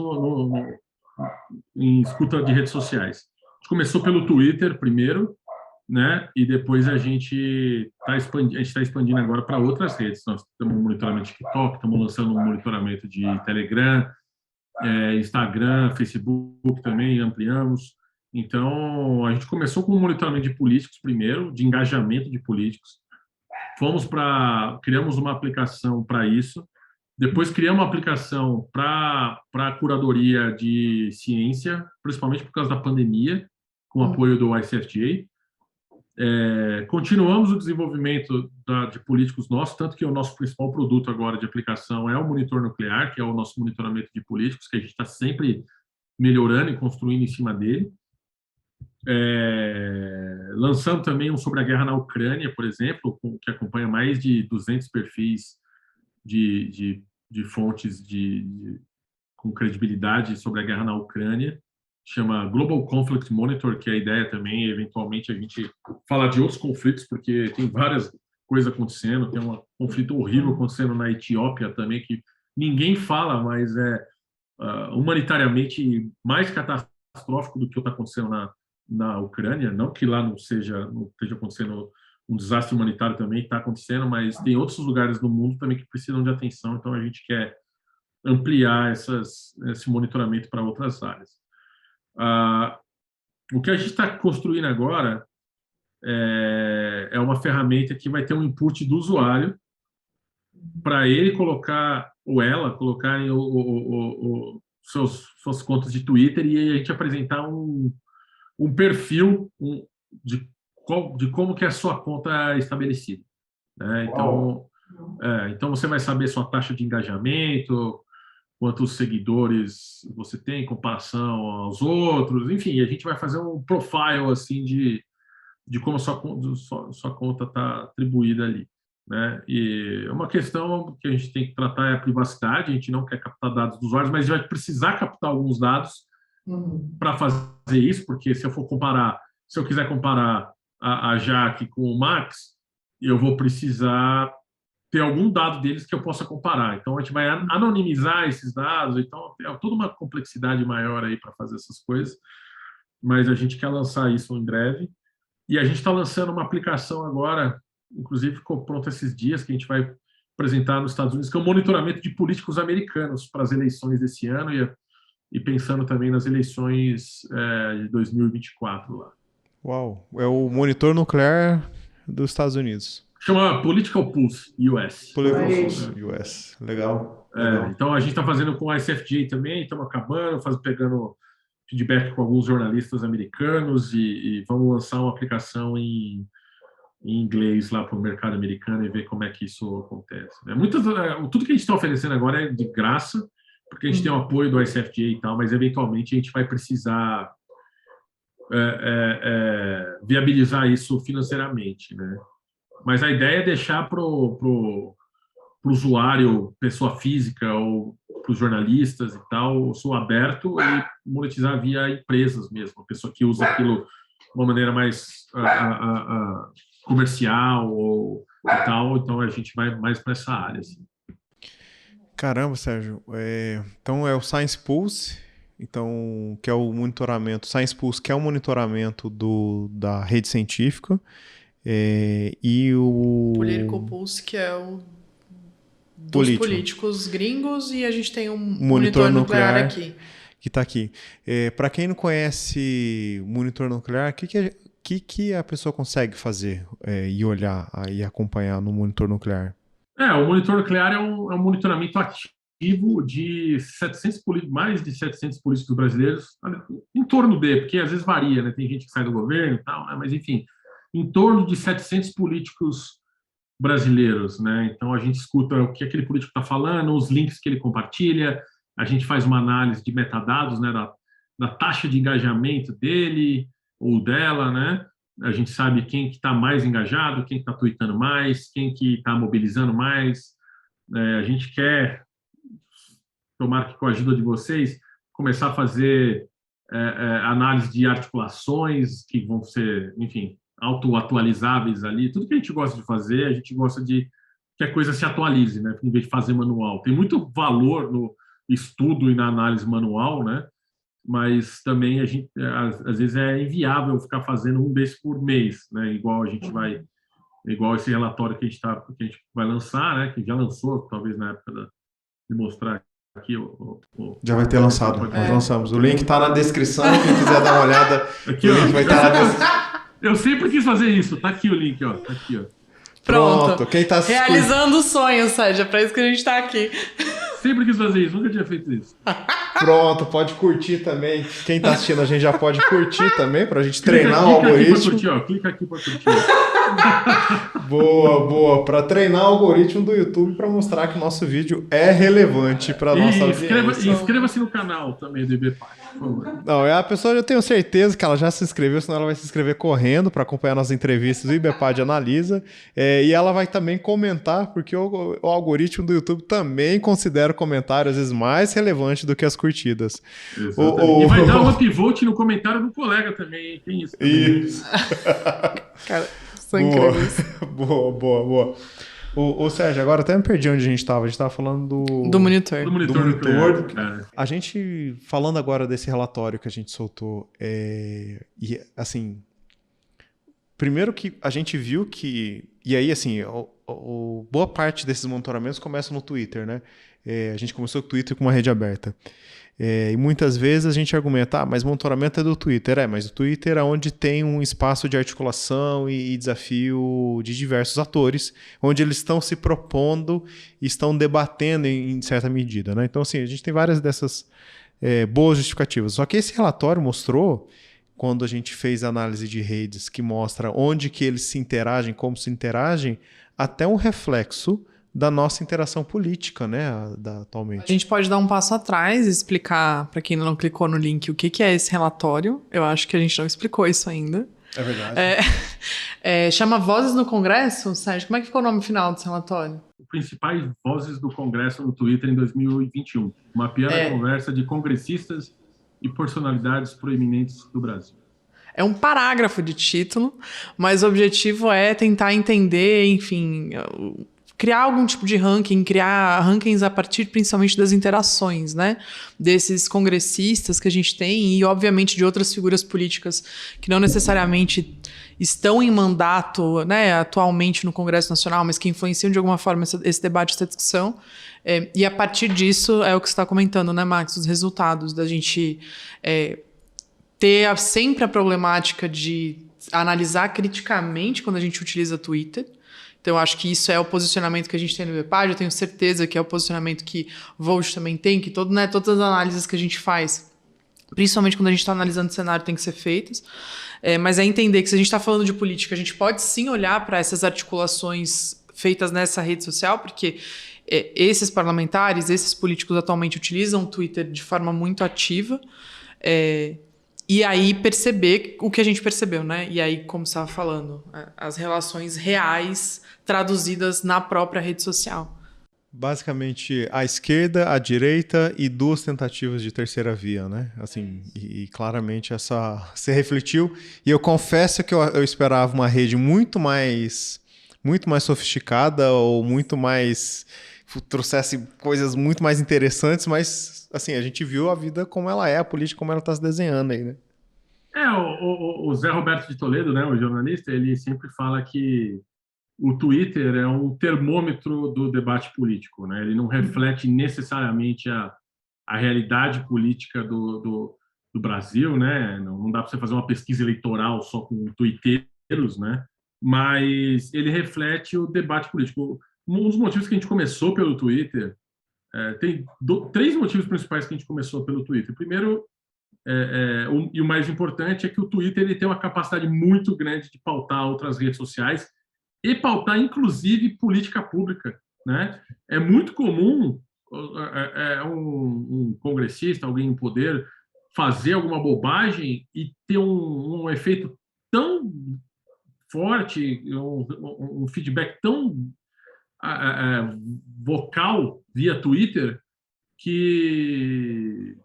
em escuta de redes sociais. A gente começou pelo Twitter primeiro, né? E depois a gente está expandindo agora para outras redes. Nós estamos monitorando TikTok, estamos lançando um monitoramento de Telegram, Instagram, Facebook também, ampliamos. Então, a gente começou com o monitoramento de políticos primeiro, de engajamento de políticos. Criamos uma aplicação para isso. Depois criamos uma aplicação para a curadoria de ciência, principalmente por causa da pandemia, com o apoio do ICFGA. Continuamos o desenvolvimento de políticos nossos, tanto que o nosso principal produto agora de aplicação é o monitor nuclear, que é o nosso monitoramento de políticos, que a gente está sempre melhorando e construindo em cima dele. Lançando também um sobre a guerra na Ucrânia, por exemplo, que acompanha mais de 200 perfis de fontes com credibilidade sobre a guerra na Ucrânia. Chama Global Conflict Monitor, que a ideia também, eventualmente, a gente falar de outros conflitos, porque tem várias coisas acontecendo. Tem um conflito horrível acontecendo na Etiópia também, que ninguém fala, mas humanitariamente mais catastrófico do que o que está acontecendo na Ucrânia. Não que lá não esteja acontecendo um desastre humanitário também, está acontecendo, mas tem outros lugares do mundo também que precisam de atenção, então a gente quer ampliar esse monitoramento para outras áreas. O que a gente está construindo agora é uma ferramenta que vai ter um input do usuário para ele colocar, ou ela, colocarem suas contas de Twitter e a gente apresentar um perfil de como que a sua conta é estabelecida, né? Então você vai saber sua taxa de engajamento, quantos seguidores você tem em comparação aos outros, enfim, a gente vai fazer um profile assim de como a sua conta está atribuída ali, né? E uma questão que a gente tem que tratar é a privacidade. A gente não quer captar dados dos usuários, mas vai precisar captar alguns dados para fazer isso, porque se eu quiser comparar a Jaque com o Max, eu vou precisar ter algum dado deles que eu possa comparar. Então, a gente vai anonimizar esses dados. Então, é toda uma complexidade maior aí para fazer essas coisas, mas a gente quer lançar isso em breve. E a gente está lançando uma aplicação agora, inclusive ficou pronto esses dias, que a gente vai apresentar nos Estados Unidos, que é o monitoramento de políticos americanos para as eleições desse ano e pensando também nas eleições de 2024 lá.
Uau, é o monitor nuclear dos Estados Unidos.
Chama Political Pulse US.
Political Pulse US, legal.
Então a gente está fazendo com a ICFGA também, estamos acabando, pegando feedback com alguns jornalistas americanos e vamos lançar uma aplicação em inglês lá para o mercado americano e ver como é que isso acontece. Tudo que a gente está oferecendo agora é de graça, porque a gente tem o apoio do ICFGA e tal, mas eventualmente a gente vai precisar viabilizar isso financeiramente, né? Mas a ideia é deixar para o usuário, pessoa física ou para os jornalistas e tal, sou aberto e monetizar via empresas mesmo, a pessoa que usa aquilo de uma maneira mais comercial ou e tal, então a gente vai mais para essa área. Assim.
Caramba, Sérgio. Então é o Science Pulse, então, que é o monitoramento, Science Pulse, que é o monitoramento da rede científica, e o
Political Pulse, que é o dos políticos gringos, e a gente tem um monitor nuclear aqui.
Que está aqui. Para quem não conhece o monitor nuclear, o que a pessoa consegue fazer e olhar e acompanhar no monitor nuclear?
O monitor nuclear é um monitoramento ativo de mais de 700 políticos brasileiros, em torno de, porque às vezes varia, né? Tem gente que sai do governo e tal, né? Mas enfim, em torno de 700 políticos brasileiros, né? Então a gente escuta o que aquele político está falando, os links que ele compartilha, a gente faz uma análise de metadados, né? Da taxa de engajamento dele ou dela, né? A gente sabe quem que está mais engajado, quem está tweetando mais, quem que está mobilizando mais. A gente quer, tomara que com a ajuda de vocês, começar a fazer análise de articulações que vão ser, enfim, auto-atualizáveis ali. Tudo que a gente gosta de fazer, a gente gosta de que a coisa se atualize, né? Em vez de fazer manual. Tem muito valor no estudo e na análise manual, né? Mas também a gente às vezes é inviável ficar fazendo um desses por mês, né? Igual esse relatório que a gente vai lançar, né? Que já lançou, talvez na época de mostrar aqui
já vai ter lançado. Nós lançamos. O link está na descrição. Quem quiser dar uma olhada,
aqui,
o link vai estar na descrição.
Eu sempre quis fazer isso. Tá aqui o link, ó. Tá aqui, ó.
Pronto.
Quem tá
realizando o sonho, Sérgio. É para isso que a gente está aqui.
Sempre quis fazer isso, nunca tinha feito isso.
Pronto, pode curtir também. Quem tá assistindo a gente já pode curtir também, pra gente treinar o algoritmo.
Clica aqui pra curtir.
Boa. Pra treinar o algoritmo do YouTube pra mostrar que o nosso vídeo é relevante pra nossa audiência.
Inscreva-se no canal também do IBPAD, por favor.
Não, a pessoa, eu tenho certeza que ela já se inscreveu, senão ela vai se inscrever correndo pra acompanhar nossas entrevistas do IBPAD Analisa. E ela vai também comentar, porque o algoritmo do YouTube também considera o comentário às vezes mais relevante do que as curtidas.
E vai dar um upvote no comentário do colega também, tem isso.
Isso.
Cara, são incríveis.
Boa. O Sérgio, agora até me perdi onde a gente estava. A gente estava falando
do monitor.
Do monitor.
A gente, falando agora desse relatório que a gente soltou, e assim, primeiro que a gente viu que, e aí assim, boa parte desses monitoramentos começam no Twitter, né? A gente começou com o Twitter com uma rede aberta. E muitas vezes a gente argumenta, mas monitoramento é do Twitter. Mas o Twitter é onde tem um espaço de articulação e desafio de diversos atores, onde eles estão se propondo e estão debatendo em certa medida, né? Então, assim, a gente tem várias dessas boas justificativas. Só que esse relatório mostrou, quando a gente fez análise de redes, que mostra onde que eles se interagem, como se interagem, até um reflexo da nossa interação política, né, atualmente.
A gente pode dar um passo atrás e explicar, para quem ainda não clicou no link, o que é esse relatório. Eu acho que a gente não explicou isso ainda.
É verdade.
Chama Vozes no Congresso, Sérgio. Como é que ficou o nome final desse relatório?
Principais vozes do Congresso no Twitter em 2021. Mapeando a conversa de congressistas e personalidades proeminentes do Brasil.
É um parágrafo de título, mas o objetivo é tentar entender, enfim, criar algum tipo de ranking, criar rankings a partir principalmente das interações, né, desses congressistas que a gente tem e, obviamente, de outras figuras políticas que não necessariamente estão em mandato, né, atualmente no Congresso Nacional, mas que influenciam de alguma forma esse debate, essa discussão. E a partir disso é o que você está comentando, né, Max, os resultados da gente ter sempre a problemática de analisar criticamente quando a gente utiliza Twitter. Então, eu acho que isso é o posicionamento que a gente tem no IBPAD, eu tenho certeza que é o posicionamento que o Volt também tem, que todas as análises que a gente faz, principalmente quando a gente está analisando o cenário, tem que ser feitas. Mas é entender que se a gente está falando de política, a gente pode sim olhar para essas articulações feitas nessa rede social, porque esses parlamentares, esses políticos atualmente utilizam o Twitter de forma muito ativa. E aí perceber o que a gente percebeu, né? E aí, como você estava falando, as relações reais traduzidas na própria rede social.
Basicamente, a esquerda, a direita e duas tentativas de terceira via, né? Assim, e claramente essa se refletiu. E eu confesso que eu esperava uma rede muito mais sofisticada ou muito mais trouxesse coisas muito mais interessantes, mas assim, a gente viu a vida como ela é, a política como ela está se desenhando aí, né?
O Zé Roberto de Toledo, né, o jornalista, ele sempre fala que o Twitter é um termômetro do debate político, né? Ele não reflete necessariamente a realidade política do Brasil, né? Não dá para você fazer uma pesquisa eleitoral só com twitteiros, né? Mas ele reflete o debate político. Um dos motivos que a gente começou pelo Twitter, tem três motivos principais que a gente começou pelo Twitter. Primeiro, e o mais importante é que o Twitter ele tem uma capacidade muito grande de pautar outras redes sociais e pautar, inclusive, política pública, né? É muito comum um congressista, alguém em poder, fazer alguma bobagem e ter um efeito tão forte, um feedback tão vocal via Twitter que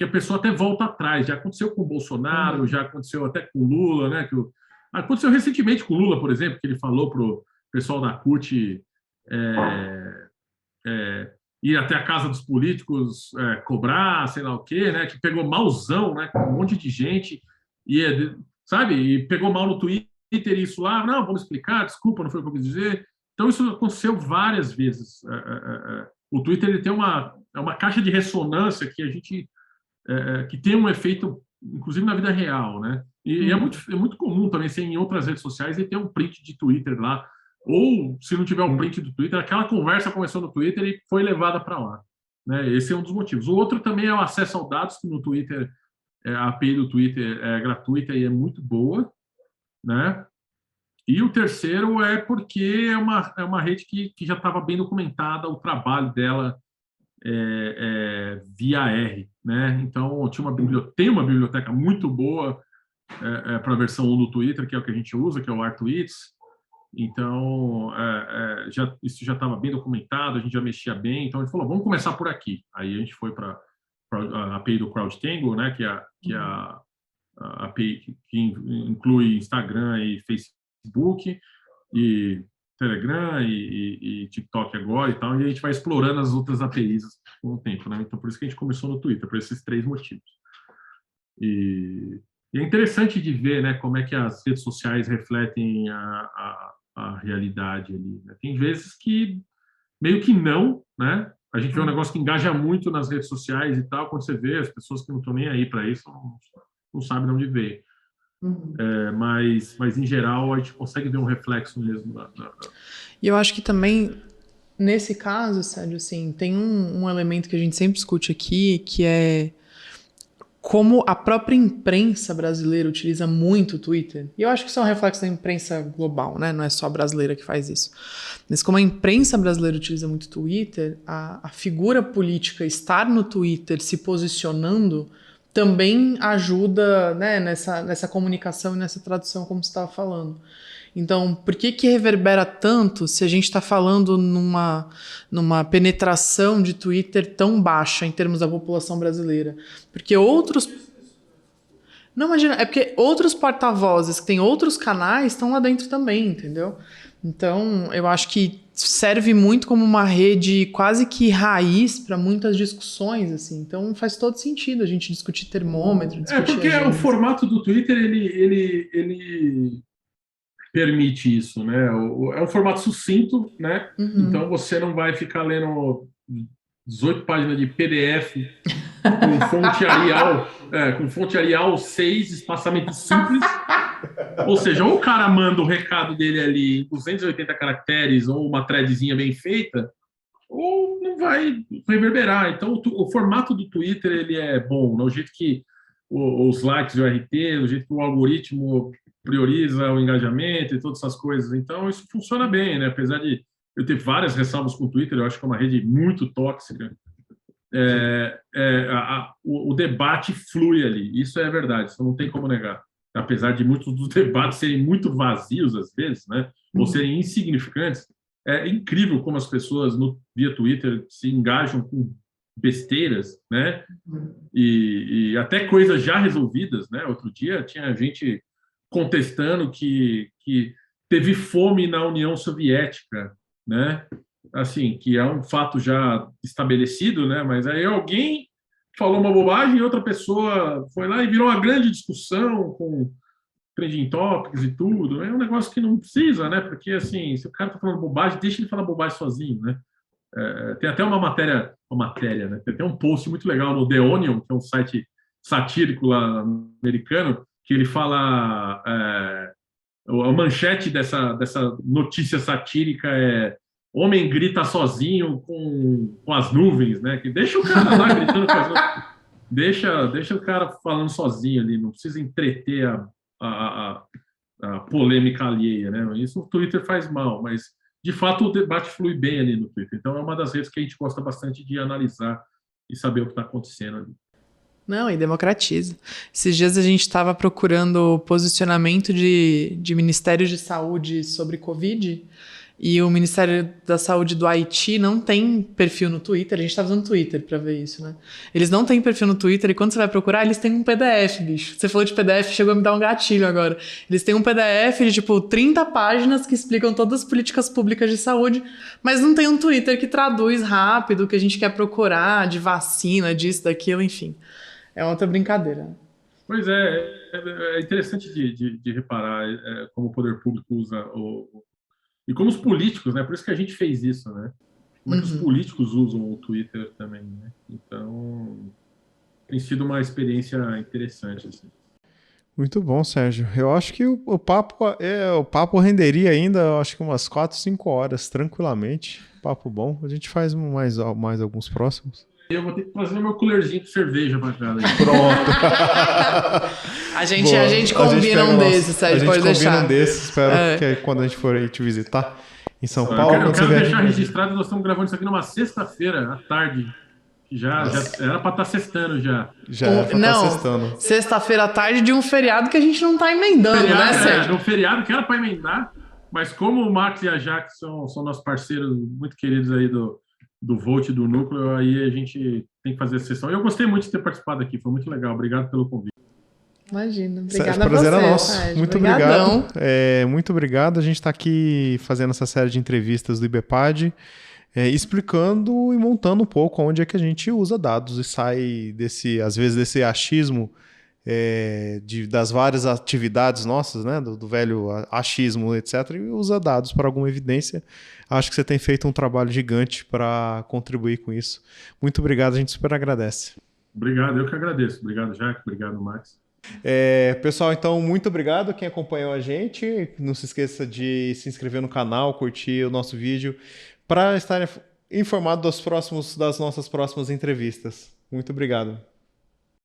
a pessoa até volta atrás. Já aconteceu com o Bolsonaro, já aconteceu até com o Lula, né? Aconteceu recentemente com o Lula, por exemplo, que ele falou para o pessoal da CUT ir até a casa dos políticos cobrar, sei lá o quê, né? Que pegou malzão, né? Com um monte de gente sabe? E pegou mal no Twitter isso lá. Não, vamos explicar, desculpa, não foi o que eu quis dizer. Então isso aconteceu várias vezes. O Twitter ele tem uma caixa de ressonância que a gente que tem um efeito, inclusive na vida real, né? E é muito comum também ser em outras redes sociais e ter um print de Twitter lá, ou se não tiver um print do Twitter, aquela conversa começou no Twitter e foi levada para lá, né? Esse é um dos motivos. O outro também é o acesso ao dados, que no Twitter a API do Twitter é gratuita e é muito boa, né? E o terceiro é porque é uma rede que já estava bem documentada o trabalho dela via R, né? Então tem uma biblioteca muito boa para a versão 1 do Twitter, que é o que a gente usa, que é o R-Tweets. Então isso já estava bem documentado, a gente já mexia bem, então a gente falou, vamos começar por aqui. Aí a gente foi para a API do CrowdTangle, né? Que é a API que inclui Instagram e Facebook e Telegram e TikTok agora e tal, e a gente vai explorando as outras APIs com o tempo, né? Então, por isso que a gente começou no Twitter, por esses três motivos. E é interessante de ver, né, como é que as redes sociais refletem a realidade ali, né? Tem vezes que meio que não, né? A gente vê um negócio que engaja muito nas redes sociais e tal, quando você vê as pessoas que não estão nem aí para isso, não sabem de onde veio. Mas, em geral, a gente consegue ver um reflexo mesmo.
E eu acho que também, nesse caso, Sérgio, assim, tem um elemento que a gente sempre discute aqui, que é como a própria imprensa brasileira utiliza muito o Twitter. E eu acho que isso é um reflexo da imprensa global, né? Não é só a brasileira que faz isso. Mas como a imprensa brasileira utiliza muito o Twitter, a figura política estar no Twitter se posicionando também ajuda, né, nessa comunicação e nessa tradução, como você estava falando. Então, por que reverbera tanto se a gente está falando numa penetração de Twitter tão baixa em termos da população brasileira? Porque outros... Não, imagina, é porque outros porta-vozes que têm outros canais estão lá dentro também, entendeu? Então, eu acho que serve muito como uma rede quase que raiz para muitas discussões, assim. Então, faz todo sentido a gente discutir termômetro, discutir
porque
agenda.
o formato do Twitter, ele permite isso, né? É um formato sucinto, né? Então, você não vai ficar lendo 18 páginas de PDF com fonte Arial 6, espaçamento simples. Ou seja, ou o cara manda o recado dele ali em 280 caracteres ou uma threadzinha bem feita, ou não vai reverberar. Então, o formato do Twitter ele é bom, né? O jeito que os likes e o RT, o jeito que o algoritmo prioriza o engajamento e todas essas coisas. Então, isso funciona bem, né? Apesar de eu ter várias ressalvas com o Twitter, eu acho que é uma rede muito tóxica. o debate flui ali. Isso é verdade, isso não tem como negar. Apesar de muitos dos debates serem muito vazios às vezes, né, ou serem insignificantes, é incrível como as pessoas via Twitter se engajam com besteiras, né, e até coisas já resolvidas, né. Outro dia tinha gente contestando que teve fome na União Soviética, né, assim, que é um fato já estabelecido, né, mas aí alguém falou uma bobagem e outra pessoa foi lá e virou uma grande discussão com trending topics e tudo. É um negócio que não precisa, né? Porque, assim, se o cara tá falando bobagem, deixa ele falar bobagem sozinho, né? Tem até uma matéria, né? Tem até um post muito legal no The Onion, que é um site satírico lá americano, que ele fala... a manchete dessa notícia satírica é homem grita sozinho com as nuvens, né? Que deixa o cara lá gritando com as nuvens. Deixa o cara falando sozinho ali, não precisa entreter a polêmica alheia, né? Isso o Twitter faz mal, mas de fato o debate flui bem ali no Twitter. Então é uma das redes que a gente gosta bastante de analisar e saber o que está acontecendo ali.
Não, e democratiza. Esses dias a gente estava procurando posicionamento de Ministério de Saúde sobre Covid e o Ministério da Saúde do Haiti não tem perfil no Twitter. A gente estava usando o Twitter para ver isso, né? Eles não têm perfil no Twitter e quando você vai procurar, eles têm um PDF, bicho. Você falou de PDF, chegou a me dar um gatilho agora. Eles têm um PDF de, tipo, 30 páginas que explicam todas as políticas públicas de saúde, mas não tem um Twitter que traduz rápido o que a gente quer procurar, de vacina, disso, daquilo, enfim. É outra brincadeira.
Pois é interessante de reparar como o poder público usa e como os políticos, né? Por isso que a gente fez isso, né? Como é que os políticos usam o Twitter também, né? Então, tem sido uma experiência interessante, assim.
Muito bom, Sérgio. Eu acho que o papo renderia ainda, acho que umas 4, 5 horas, tranquilamente. Papo bom. A gente faz mais alguns próximos.
Eu vou ter que trazer meu coolerzinho de cerveja para casa.
Pronto.
A gente combina um desses, Sérgio, pode deixar.
A gente combina um desses, espero que quando a gente for aí te visitar em São Paulo...
Eu quero deixar registrado, nós estamos gravando isso aqui numa sexta-feira, à tarde. Já era para estar sextando já.
Já era para estar sextando.
Sexta-feira à tarde de um feriado que a gente não está emendando, né, Sérgio?
No feriado que era para emendar, mas como o Max e a Jaque são nossos parceiros muito queridos aí do Volt, do Núcleo, aí a gente tem que fazer a sessão. Eu gostei muito de ter participado aqui, foi muito legal. Obrigado pelo convite.
Imagina, obrigada
a você. Prazer é nosso.
Sérgio.
Muito obrigado. Muito obrigado. A gente está aqui fazendo essa série de entrevistas do IBEPAD, explicando e montando um pouco onde é que a gente usa dados e sai às vezes desse achismo das várias atividades nossas, né, do velho achismo, etc., e usa dados para alguma evidência. Acho que você tem feito um trabalho gigante para contribuir com isso. Muito obrigado, a gente super agradece.
Obrigado, eu que agradeço. Obrigado, Jaque. Obrigado, Max.
Pessoal, então, muito obrigado quem acompanhou a gente. Não se esqueça de se inscrever no canal, curtir o nosso vídeo, para estar informado das nossas próximas entrevistas. Muito obrigado.